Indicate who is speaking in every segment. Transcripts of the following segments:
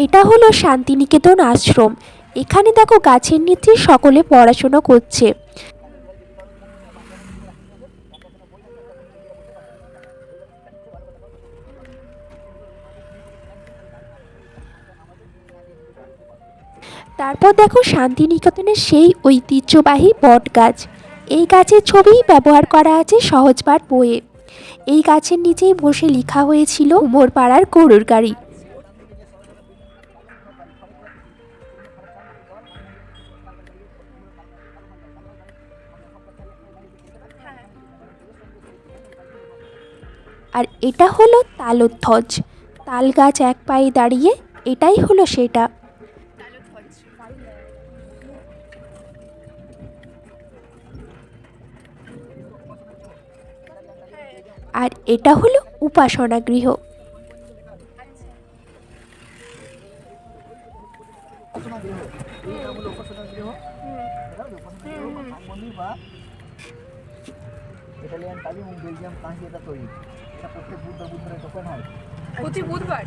Speaker 1: এটা হলো শান্তিনিকেতন আশ্রম। এখানে দেখো গাছের নিচে সকলে পড়াশোনা করছে। তারপর দেখো শান্তিনিকেতনের সেই ঐতিহ্যবাহী বট গাছ। এই গাছের ছবি ব্যবহার করা আছে সহজপাঠ বইয়ে। এই গাছের নিচেই বসে লেখা হয়েছিল উমরপাড়ার গরুর গাড়ি। আর এটা হলো তালধ্বজ, তাল গাছ এক পায়ে দাঁড়িয়ে, এটাই হলো সেটা। আর এটা হলো উপাসনা গৃহ।
Speaker 2: ইটালিয়ান টালি এবং বেলজিয়াম কাঁচি এটা তৈরি। এটা প্রত্যেক বুধবার তখন হয়,
Speaker 3: প্রতি বুধবার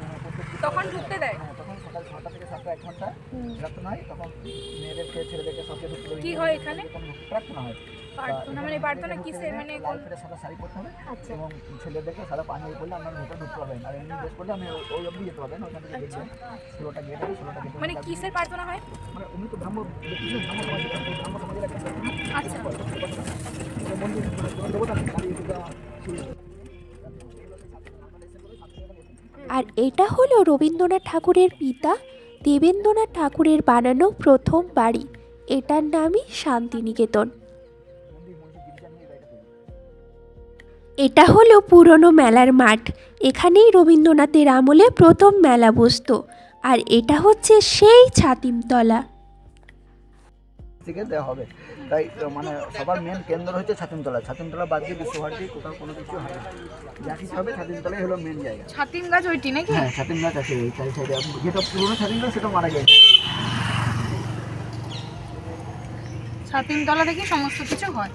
Speaker 3: তখন ঢুকতে দেয়।
Speaker 2: তখন সকাল 6টা থেকে 7টা 1 ঘন্টা প্রার্থনা হয়। তখন মেয়েদেরকে ছেলেদেরকে সবকে ঢুকতে দেবে।
Speaker 3: কি হয় এখানে?
Speaker 2: প্রার্থনা হয়।
Speaker 3: প্রার্থনা মানে প্রার্থনা কিসের? মানে
Speaker 2: লাল ফেরে সাদা শাড়ি পরতে হবে এবং ছেলেদেরকে সাদা পাঞ্জাবি পরলে আপনার ভেতরে ঢুকতে পারবেন। আর এমনি ড্রেস পরলে আপনি ওই অবধি যেতে পারবেন। ওখান থেকে দেখবেন 16টা গেট আছে, 16টা গেট।
Speaker 3: মানে কিসের প্রার্থনা হয়?
Speaker 2: মানে উনি তো ব্রাহ্ম সমাজের একটা
Speaker 3: আচ্ছা,
Speaker 2: মন্দির দেবতা
Speaker 1: আর এটা হলো রবীন্দ্রনাথ ঠাকুরের পিতা দেবেন্দ্রনাথ ঠাকুরের বানানো প্রথম বাড়ি। এটার নামই শান্তিনিকেতন। এটা হলো পুরনো মেলার মাঠ। এখানেই রবীন্দ্রনাথের আমলে প্রথম মেলা বসতো। আর এটা হচ্ছে সেই ছাতিমতলা।
Speaker 2: থেকে দেওয়া হবে। তাই মানে সবার মেন কেন্দ্র হচ্ছে ছাতিমতলা। ছাতিমতলা বাদ দিয়ে বিশ্বভারতী কোথাও কোনো কিছু হয় না। যা কিছু হবে ছাতিমতলাই হলো মেন জায়গা।
Speaker 3: ছাতিম গাছ ওইটি নাকি?
Speaker 2: হ্যাঁ, ছাতিম গাছ আছে এই সাইডে। যেটা পুরোনো ছাতিম গাছ সেটা মারা গেছে।
Speaker 3: ছাতিমতলা থেকে সমস্ত কিছু হয়।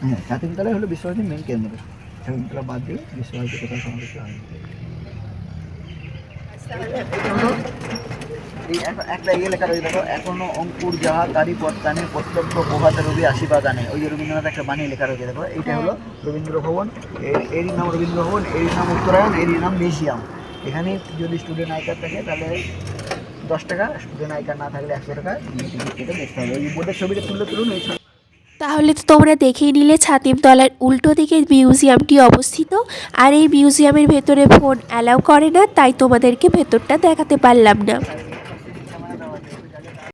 Speaker 2: হ্যাঁ, ছাতিমতলাই হলো বিশ্বভারতীর মেন কেন্দ্র। ছাতিমতলা বাদ দিয়ে বিশ্বভারতী কোথাও কোনো কিছু হয় না। এই একটা লেখা রয়েছে দেখো, এখনো অঙ্কুর যাহা তারি পত্তানে প্রত্যক্ষ প্রভাত রবি আসিবা গানে। ওই যে রবীন্দ্রনাথ একটা বাণী লেখা রয়েছে দেখো, এইটা হলো রবীন্দ্র ভবন। এরই নাম রবীন্দ্র ভবন, এরই নাম উত্তরায়ণ, এরই নাম মিউজিয়াম। এখানে যদি স্টুডেন্ট আই কার্ড থাকে তাহলে 10 টাকা, স্টুডেন্ট আই কার্ড না থাকলে 100 টাকা টিকিট কেটে দেখতে হবে। ওই বোর্ডের ছবিটা তুলুন। এই
Speaker 1: তাহলে তো তোমরা দেখেই নিলে ছাতিমতলার উল্টো দিকে মিউজিয়ামটি অবস্থিত। আর এই মিউজিয়ামের ভেতরে ফোন অ্যালাউ করে না, তাই তোমাদেরকে ভেতরটা দেখাতে পারলাম না।